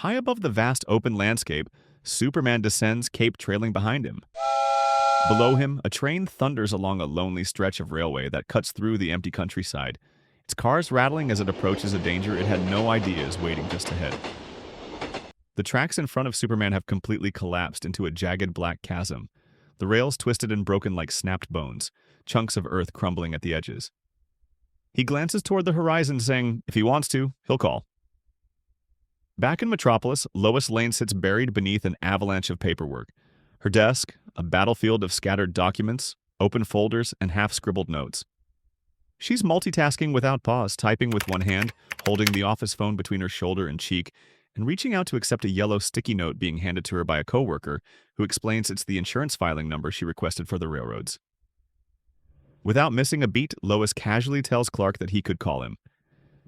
High above the vast open landscape, Superman descends, cape trailing behind him. Below him, a train thunders along a lonely stretch of railway that cuts through the empty countryside, its cars rattling as it approaches a danger it had no idea is waiting just ahead. The tracks in front of Superman have completely collapsed into a jagged black chasm, the rails twisted and broken like snapped bones, chunks of earth crumbling at the edges. He glances toward the horizon, saying, if he wants to, he'll call. Back in Metropolis, Lois Lane sits buried beneath an avalanche of paperwork. Her desk, a battlefield of scattered documents, open folders, and half-scribbled notes. She's multitasking without pause, typing with one hand, holding the office phone between her shoulder and cheek, and reaching out to accept a yellow sticky note being handed to her by a coworker who explains it's the insurance filing number she requested for the railroads. Without missing a beat, Lois casually tells Clark that he could call him.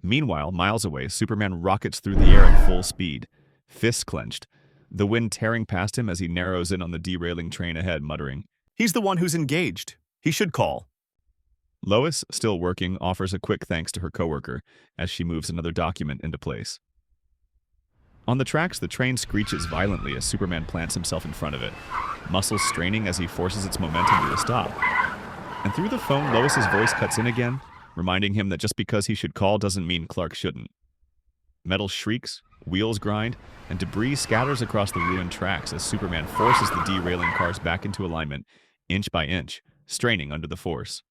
Meanwhile, miles away, Superman rockets through the air at full speed, fists clenched, the wind tearing past him as he narrows in on the derailing train ahead, muttering, "He's the one who's engaged. He should call." Lois, still working, offers a quick thanks to her coworker as she moves another document into place. On the tracks, the train screeches violently as Superman plants himself in front of it, muscles straining as he forces its momentum to a stop. And through the phone, Lois's voice cuts in again, reminding him that just because he should call doesn't mean Clark shouldn't. Metal shrieks, wheels grind, and debris scatters across the ruined tracks as Superman forces the derailing cars back into alignment, inch by inch, straining under the force.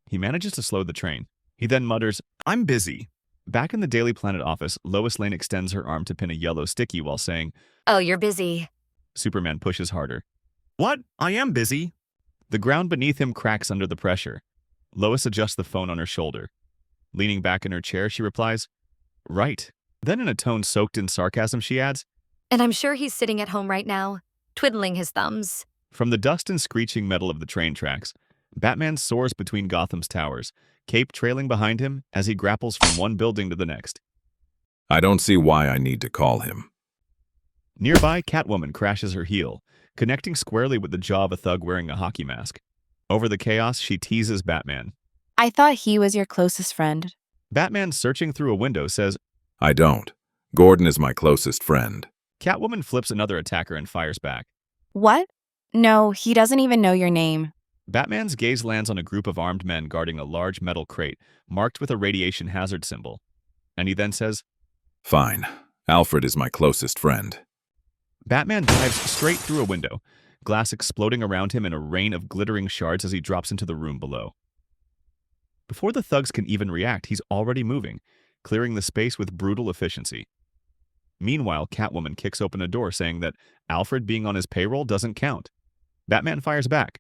He manages to slow the train. He then mutters, "I'm busy." Back in the Daily Planet office, Lois Lane extends her arm to pin a yellow sticky while saying, "Oh, you're busy." Superman pushes harder. "What? I am busy." The ground beneath him cracks under the pressure. Lois adjusts the phone on her shoulder. Leaning back in her chair, she replies, "Right." Then in a tone soaked in sarcasm, she adds, "And I'm sure he's sitting at home right now, twiddling his thumbs." From the dust and screeching metal of the train tracks, Batman soars between Gotham's towers, cape trailing behind him as he grapples from one building to the next. I don't see why I need to call him. Nearby, Catwoman crashes her heel, connecting squarely with the jaw of a thug wearing a hockey mask. Over the chaos, she teases Batman. I thought he was your closest friend. Batman, searching through a window, says, I don't. Gordon is my closest friend. Catwoman flips another attacker and fires back. What? No, he doesn't even know your name. Batman's gaze lands on a group of armed men guarding a large metal crate marked with a radiation hazard symbol. And he then says, Fine. Alfred is my closest friend. Batman dives straight through a window, glass exploding around him in a rain of glittering shards as he drops into the room below. Before the thugs can even react, he's already moving, clearing the space with brutal efficiency. Meanwhile, Catwoman kicks open a door saying that Alfred being on his payroll doesn't count. Batman fires back.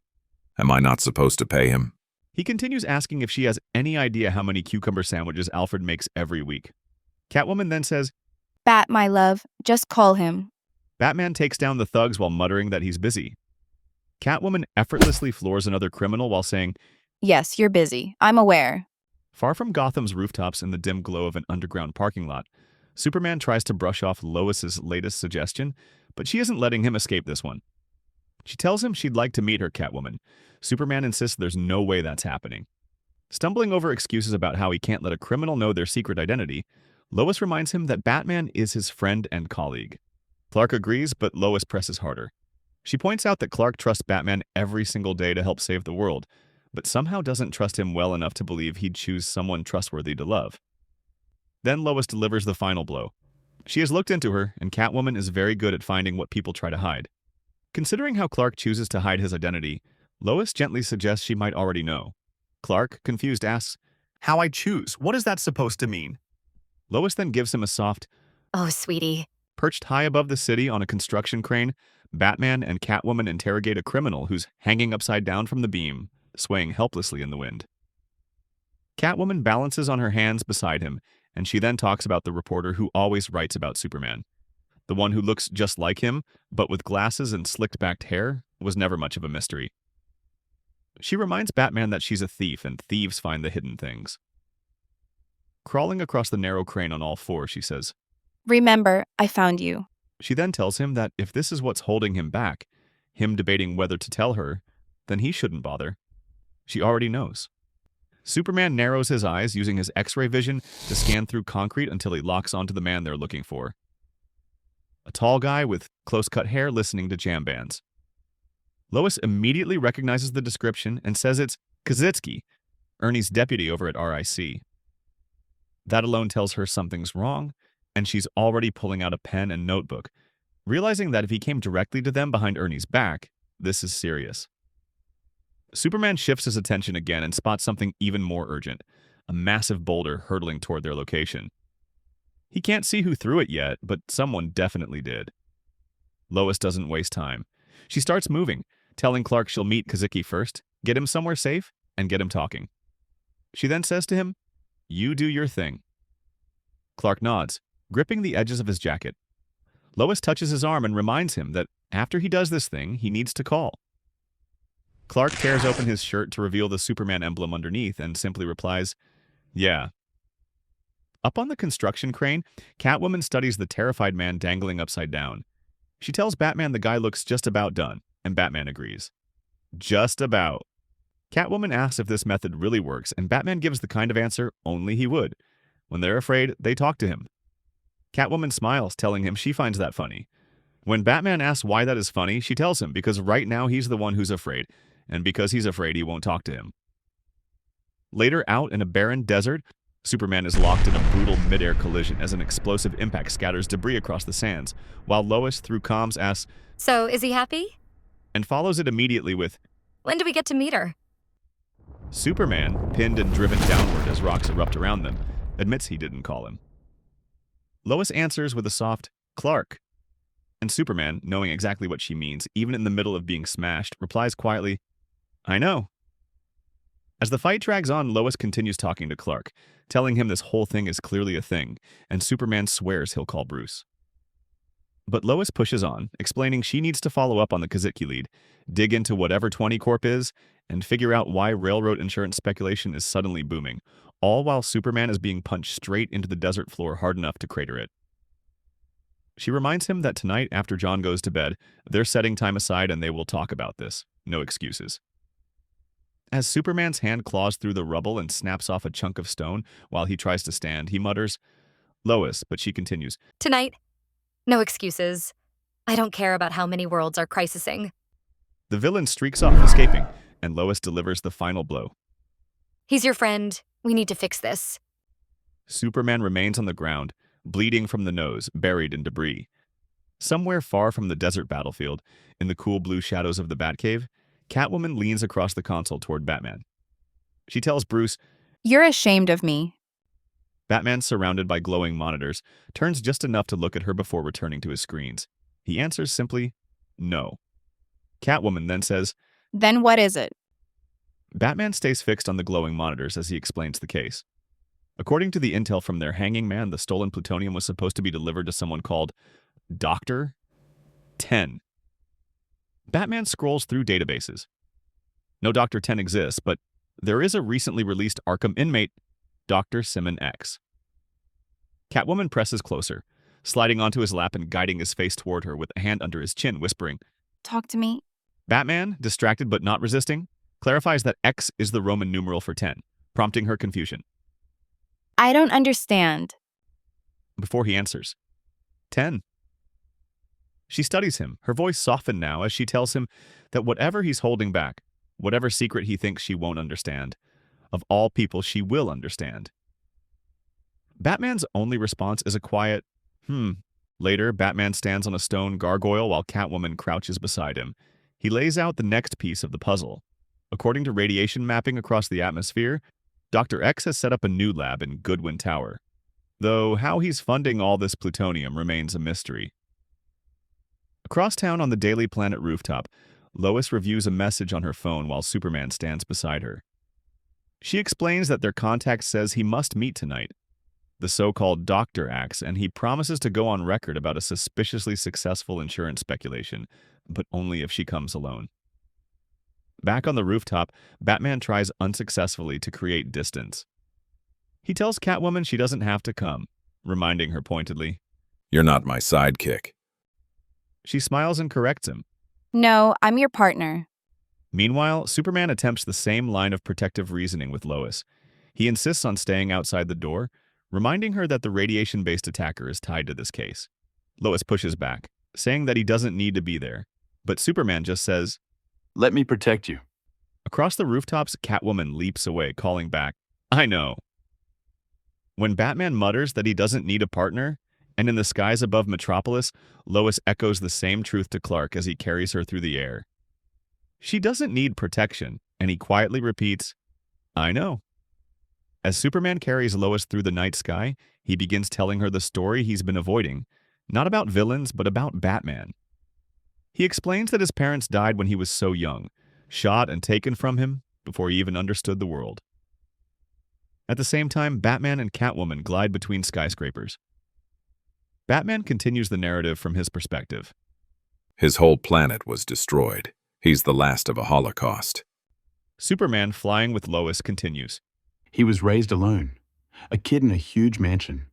Am I not supposed to pay him? He continues asking if she has any idea how many cucumber sandwiches Alfred makes every week. Catwoman then says, Bat, my love, just call him. Batman takes down the thugs while muttering that he's busy. Catwoman effortlessly floors another criminal while saying, Yes, you're busy. I'm aware. Far from Gotham's rooftops in the dim glow of an underground parking lot, Superman tries to brush off Lois's latest suggestion, but she isn't letting him escape this one. She tells him she'd like to meet her, Catwoman. Superman insists there's no way that's happening. Stumbling over excuses about how he can't let a criminal know their secret identity, Lois reminds him that Batman is his friend and colleague. Clark agrees, but Lois presses harder. She points out that Clark trusts Batman every single day to help save the world, but somehow doesn't trust him well enough to believe he'd choose someone trustworthy to love. Then Lois delivers the final blow. She has looked into her, and Catwoman is very good at finding what people try to hide. Considering how Clark chooses to hide his identity, Lois gently suggests she might already know. Clark, confused, asks, "How I choose? What is that supposed to mean?" Lois then gives him a soft, "Oh, sweetie." Perched high above the city on a construction crane, Batman and Catwoman interrogate a criminal who's hanging upside down from the beam, swaying helplessly in the wind. Catwoman balances on her hands beside him, and she then talks about the reporter who always writes about Superman. The one who looks just like him, but with glasses and slicked-backed hair, was never much of a mystery. She reminds Batman that she's a thief, and thieves find the hidden things. Crawling across the narrow crane on all fours, she says, Remember, I found you. She then tells him that if this is what's holding him back, him debating whether to tell her, then he shouldn't bother. She already knows. Superman narrows his eyes using his X-ray vision to scan through concrete until he locks onto the man they're looking for. a tall guy with close-cut hair listening to jam bands. Lois immediately recognizes the description and says it's Kaczynski, Ernie's deputy over at RIC. That alone tells her something's wrong, and she's already pulling out a pen and notebook, realizing that if he came directly to them behind Ernie's back, this is serious. Superman shifts his attention again and spots something even more urgent, a massive boulder hurtling toward their location. He can't see who threw it yet, but someone definitely did. Lois doesn't waste time. She starts moving, telling Clark she'll meet Kaczynski first, get him somewhere safe, and get him talking. She then says to him, "You do your thing." Clark nods, gripping the edges of his jacket. Lois touches his arm and reminds him that after he does this thing, he needs to call. Clark tears open his shirt to reveal the Superman emblem underneath and simply replies, "Yeah." Up on the construction crane, Catwoman studies the terrified man dangling upside down. She tells Batman the guy looks just about done, and Batman agrees. Just about. Catwoman asks if this method really works, and Batman gives the kind of answer only he would. When they're afraid, they talk to him. Catwoman smiles, telling him she finds that funny. When Batman asks why that is funny, she tells him because right now he's the one who's afraid, and because he's afraid he won't talk to him. Later, out in a barren desert, Superman is locked in a brutal mid-air collision as an explosive impact scatters debris across the sands, while Lois, through comms, asks, So, is he happy? and follows it immediately with, When do we get to meet her? Superman, pinned and driven downward as rocks erupt around them, admits he didn't call him. Lois answers with a soft, Clark. And Superman, knowing exactly what she means, even in the middle of being smashed, replies quietly, I know. As the fight drags on, Lois continues talking to Clark, telling him this whole thing is clearly a thing, and Superman swears he'll call Bruce. But Lois pushes on, explaining she needs to follow up on the Kaczynski lead, dig into whatever 20 Corp is, and figure out why railroad insurance speculation is suddenly booming, all while Superman is being punched straight into the desert floor hard enough to crater it. She reminds him that tonight, after John goes to bed, they're setting time aside and they will talk about this. No excuses. As Superman's hand claws through the rubble and snaps off a chunk of stone while he tries to stand, he mutters, Lois, but she continues, Tonight? No excuses. I don't care about how many worlds are crisising. The villain streaks off, escaping, and Lois delivers the final blow. He's your friend. We need to fix this. Superman remains on the ground, bleeding from the nose, buried in debris. Somewhere far from the desert battlefield, in the cool blue shadows of the Batcave, Catwoman leans across the console toward Batman. She tells Bruce, You're ashamed of me. Batman, surrounded by glowing monitors, turns just enough to look at her before returning to his screens. He answers simply, no. Catwoman then says, Then what is it? Batman stays fixed on the glowing monitors as he explains the case. According to the intel from their hanging man, the stolen plutonium was supposed to be delivered to someone called Dr. 10. Batman scrolls through databases. No Dr. 10 exists, but there is a recently released Arkham inmate, Dr. Simon X. Catwoman presses closer, sliding onto his lap and guiding his face toward her with a hand under his chin, whispering. Talk to me. Batman, distracted but not resisting, clarifies that X is the Roman numeral for 10, prompting her confusion. I don't understand. Before he answers, 10. She studies him, her voice softened now as she tells him that whatever he's holding back, whatever secret he thinks she won't understand, of all people she will understand. Batman's only response is a quiet, Later, Batman stands on a stone gargoyle while Catwoman crouches beside him. He lays out the next piece of the puzzle. According to radiation mapping across the atmosphere, Dr. X has set up a new lab in Goodwin Tower, though how he's funding all this plutonium remains a mystery. Across town on the Daily Planet rooftop, Lois reviews a message on her phone while Superman stands beside her. She explains that their contact says he must meet tonight. The so-called doctor acts, and he promises to go on record about a suspiciously successful insurance speculation, but only if she comes alone. Back on the rooftop, Batman tries unsuccessfully to create distance. He tells Catwoman she doesn't have to come, reminding her pointedly. You're not my sidekick. She smiles and corrects him. No, I'm your partner. Meanwhile, Superman attempts the same line of protective reasoning with Lois. He insists on staying outside the door, reminding her that the radiation-based attacker is tied to this case. Lois pushes back, saying that he doesn't need to be there. But Superman just says, Let me protect you. across the rooftops, Catwoman leaps away, calling back, I know. When Batman mutters that he doesn't need a partner, and in the skies above Metropolis, Lois echoes the same truth to Clark as he carries her through the air. She doesn't need protection, and he quietly repeats, I know. As Superman carries Lois through the night sky, he begins telling her the story he's been avoiding, not about villains, but about Batman. He explains that his parents died when he was so young, shot and taken from him before he even understood the world. At the same time, Batman and Catwoman glide between skyscrapers. Batman continues the narrative from his perspective. His whole planet was destroyed. He's the last of a holocaust. Superman, flying with Lois, continues. He was raised alone, a kid in a huge mansion,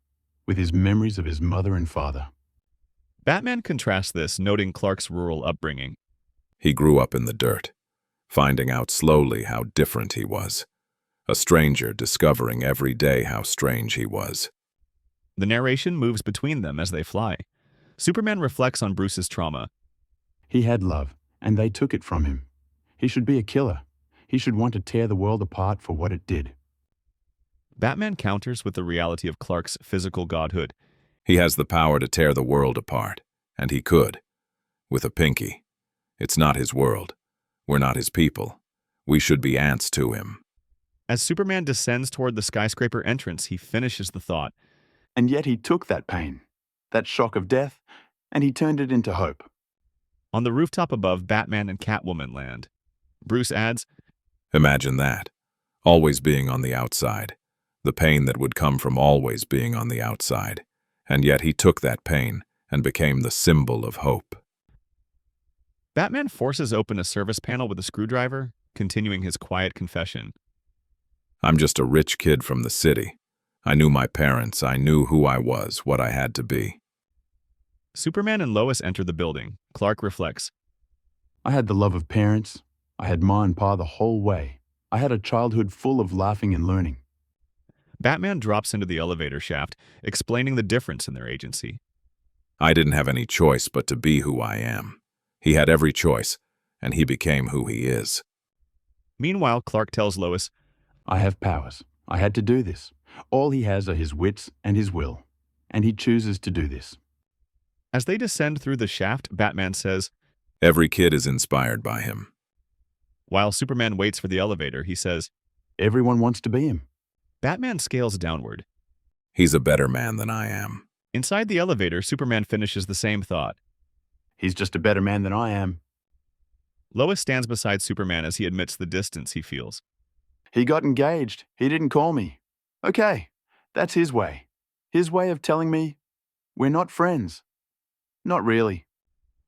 with his memories of his mother and father. Batman contrasts this, noting Clark's rural upbringing. He grew up in the dirt, finding out slowly how different he was. A stranger discovering every day how strange he was. The narration moves between them as they fly. Superman reflects on Bruce's trauma. He had love, and they took it from him. He should be a killer. He should want to tear the world apart for what it did. Batman counters with the reality of Clark's physical godhood. He has the power to tear the world apart, and he could. With a pinky. It's not his world. We're not his people. We should be ants to him. As Superman descends toward the skyscraper entrance, he finishes the thought. And yet he took that pain, that shock of death, and he turned it into hope. On the rooftop above, Batman and Catwoman land. Bruce adds, Imagine that. Always being on the outside. The pain that would come from always being on the outside. And yet he took that pain and became the symbol of hope. Batman forces open a service panel with a screwdriver, continuing his quiet confession. I'm just a rich kid from the city. I knew my parents. I knew who I was, what I had to be. Superman and Lois enter the building. Clark reflects. I had the love of parents. I had Ma and Pa the whole way. I had a childhood full of laughing and learning. Batman drops into the elevator shaft, explaining the difference in their agency. I didn't have any choice but to be who I am. He had every choice, and he became who he is. Meanwhile, Clark tells Lois, I have powers. I had to do this. All he has are his wits and his will, and he chooses to do this. As they descend through the shaft, Batman says, Every kid is inspired by him. while Superman waits for the elevator, he says, Everyone wants to be him. Batman scales downward. He's a better man than I am. Inside the elevator, Superman finishes the same thought. He's just a better man than I am. Lois stands beside Superman as he admits the distance he feels. He got engaged. He didn't call me. Okay, that's his way. His way of telling me we're not friends. Not really.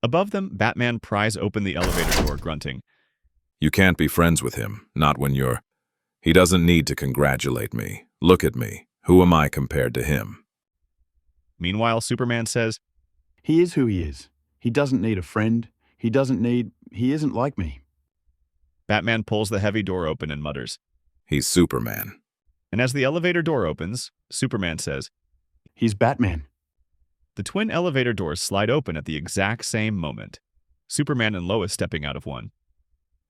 Above them, Batman pries open the elevator door, grunting. You can't be friends with him, not when you're... He doesn't need to congratulate me. Look at me. Who am I compared to him? Meanwhile, Superman says, He is who he is. He doesn't need a friend. He isn't like me. Batman pulls the heavy door open and mutters. He's Superman. And as the elevator door opens, Superman says, He's Batman. the twin elevator doors slide open at the exact same moment. Superman and Lois stepping out of one.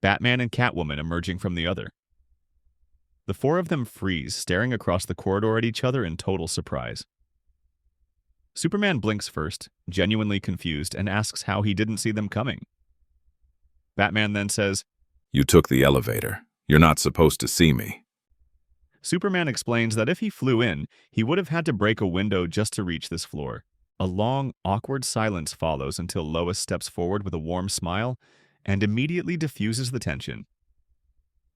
Batman and Catwoman emerging from the other. The four of them freeze, staring across the corridor at each other in total surprise. Superman blinks first, genuinely confused, and asks how he didn't see them coming. Batman then says, You took the elevator. You're not supposed to see me. Superman explains that if he flew in, he would have had to break a window just to reach this floor. A long, awkward silence follows until Lois steps forward with a warm smile and immediately diffuses the tension.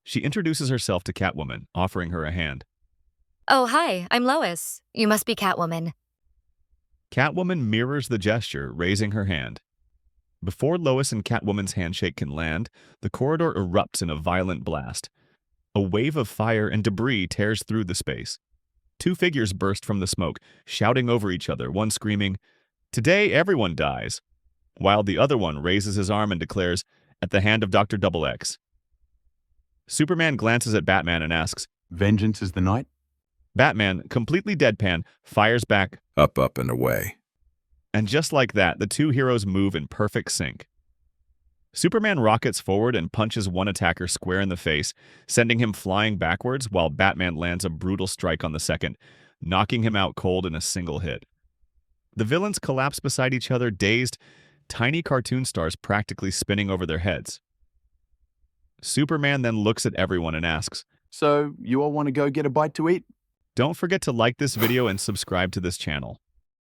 She introduces herself to Catwoman, offering her a hand. Oh, hi, I'm Lois. You must be Catwoman. Catwoman mirrors the gesture, raising her hand. Before Lois and Catwoman's handshake can land, the corridor erupts in a violent blast. A wave of fire and debris tears through the space. Two figures burst from the smoke, shouting over each other, one screaming, "Today everyone dies," while the other one raises his arm and declares, "At the hand of Dr. Double X." Superman glances at Batman and asks, Vengeance is the night? Batman, completely deadpan, fires back, Up, up, and away. And just like that, the two heroes move in perfect sync. Superman rockets forward and punches one attacker square in the face, sending him flying backwards, while Batman lands a brutal strike on the second, knocking him out cold in a single hit. The villains collapse beside each other, dazed, tiny cartoon stars practically spinning over their heads. Superman then looks at everyone and asks, So, you all want to go get a bite to eat? "Don't forget to like this video and subscribe to this channel."